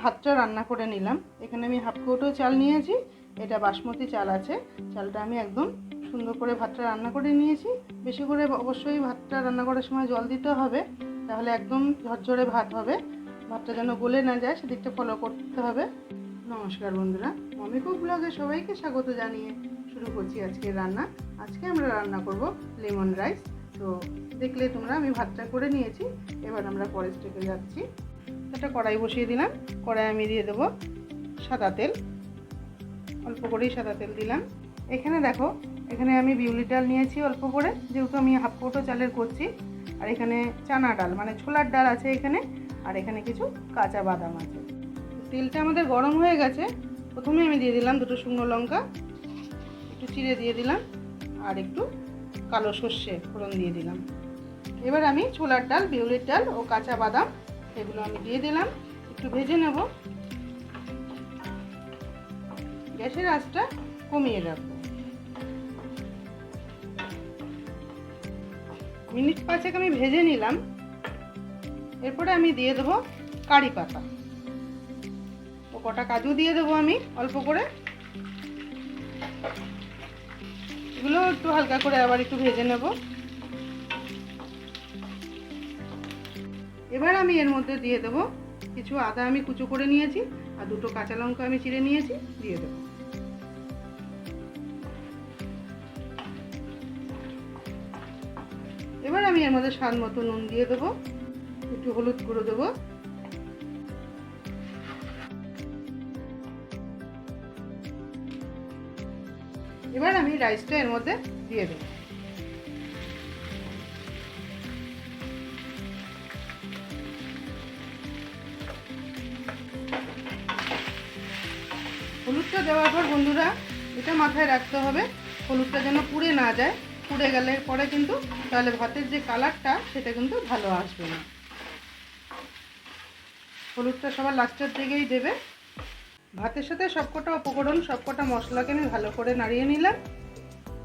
ভাতটা রান্না করে নিলাম। এখানে আমি হাফ কৌটো চাল নিয়েছি, এটা বাসমতি চাল আছে। চালটা আমি একদম সুন্দর করে ভাতটা রান্না করে নিয়েছি। বেশি করে অবশ্যই ভাতটা রান্না করার সময় জল দিতে হবে, তাহলে একদম ঝরঝরে ভাত হবে। ভাতটা যেন গলে না যায় সেদিকটা ফলো করতে হবে। নমস্কার বন্ধুরা, মমি কুক ব্লগে সবাইকে স্বাগত জানিয়ে শুরু করছি আজকের রান্না। আজকে আমরা রান্না করব লেমন রাইস। তো দেখলে তোমরা আমি ভাতটা করে নিয়েছি, এবার আমরা পরের স্টেপে যাচ্ছি। একটা কড়াই বসিয়ে দিলাম। কড়াই আমি দিয়ে দেবো সাদা তেল, অল্প করেই সাদা তেল দিলাম। এখানে দেখো, এখানে আমি বিউলি ডাল নিয়েছি অল্প করে, যেহেতু আমি হাফ কৌটো চালের করছি। আর এখানে চানা ডাল মানে ছোলার ডাল আছে এখানে, আর এখানে কিছু কাঁচা বাদাম আছে। তেলটা আমাদের গরম হয়ে গেছে। প্রথমে আমি দিয়ে দিলাম দুটো শুকনো লঙ্কা, একটু চিড়ে দিয়ে দিলাম, আর একটু কালো সর্ষে ফোড়ন দিয়ে দিলাম। এবার আমি ছোলার ডাল, বিউলির ডাল ও কাঁচা বাদাম এগুলো আমি দিয়ে দিলাম, একটু ভেজে নেব। গ্যাসের আঁচটা কমিয়ে রাখবো। মিনিট 5 আমি ভেজে নিলাম। এরপরে আমি দিয়ে দেবো কারি পাতা ও কটা কাজু দিয়ে দেবো আমি অল্প করে। এগুলো একটু হালকা করে আবার একটু ভেজে নেব। এবার আমি এর মধ্যে দিয়ে দেবো কিছু আদা আমি কুচো করে নিয়েছি, আর দুটো কাঁচা লঙ্কা আমি চিড়ে নিয়েছি, দিয়ে দেবো। এবার আমি এর মধ্যে স্বাদ মতো নুন দিয়ে দেবো, একটু হলুদ গুঁড়ো দেবো। এবার আমি রাইসটা এর মধ্যে দিয়ে দেবো। হলুদটা দেওয়ার পর বন্ধুরা এটা মাথায় রাখতে হবে, হলুদটা যেন পুড়ে না যায়। পুড়ে গেলে পরে কিন্তু তাহলে ভাতের যে কালারটা সেটা কিন্তু ভালো আসবে না। হলুদটা সবার লাস্টের দিকেই দেবে। ভাতের সাথে সবকটা উপকরণ, সবকটা মশলাকে আমি ভালো করে নাড়িয়ে নিলাম।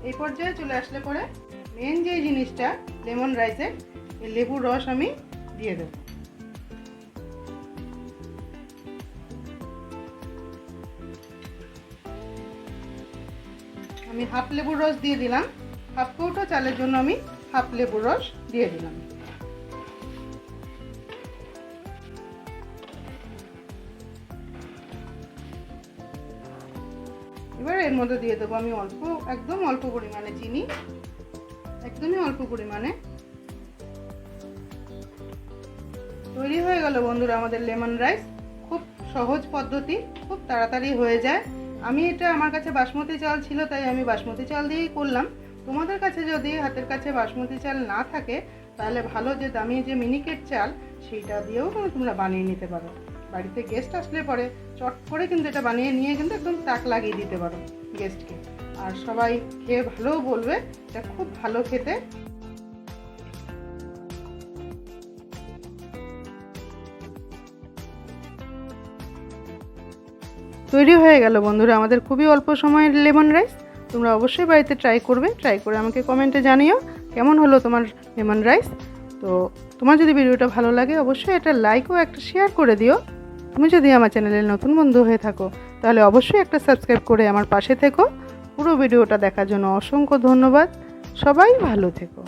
এই পর্যায়ে চলে আসলে পরে মেন যে জিনিসটা লেমন রাইসে, এই লেবুর রস আমি দিয়ে দেব। আমি হাফ লেবুর রস দিয়ে দিলাম। হাফ কৌটো চালের জন্য আমি হাফ লেবুর রস দিয়ে দিলাম। এবার এর মধ্যে দিয়ে দেবো আমি একদম অল্প পরিমাণে চিনি, একদমই অল্প পরিমাণে। তৈরি হয়ে গেল বন্ধুরা আমাদের লেমন রাইস। খুব সহজ পদ্ধতি, খুব তাড়াতাড়ি হয়ে যায়। আমি এটা, আমার কাছে বাসমতি চাল ছিল তাই আমি বাসমতি চাল দিয়েই করলাম। তোমাদের কাছে যদি হাতের কাছে বাসমতি চাল না থাকে, তাহলে ভালো যে দামি যে মিনিকেট চাল সেইটা দিয়েও তোমরা বানিয়ে নিতে পারো। বাড়িতে গেস্ট আসলে পরে চট করে কিন্তু এটা বানিয়ে নিয়ে কিন্তু একদম তাক লাগিয়ে দিতে পারো গেস্টকে, আর সবাই খেয়ে ভালোও বলবে এটা খুব ভালো খেতে। তৈরি হয়ে গেল বন্ধুরা আমাদের খুবই অল্প সময়ের লেমন রাইস। তোমরা অবশ্যই বাড়িতে ট্রাই করবে, ট্রাই করে আমাকে কমেন্টে জানিও কেমন হলো তোমার লেমন রাইস। তো তোমার যদি ভিডিওটা ভালো লাগে অবশ্যই একটা লাইক ও একটা শেয়ার করে দিও। তুমি যদি আমার চ্যানেলের নতুন বন্ধু হয়ে থাকো তাহলে অবশ্যই একটা সাবস্ক্রাইব করে আমার পাশে থেকো। পুরো ভিডিওটা দেখার জন্য অসংখ্য ধন্যবাদ। সবাই ভালো থেকো।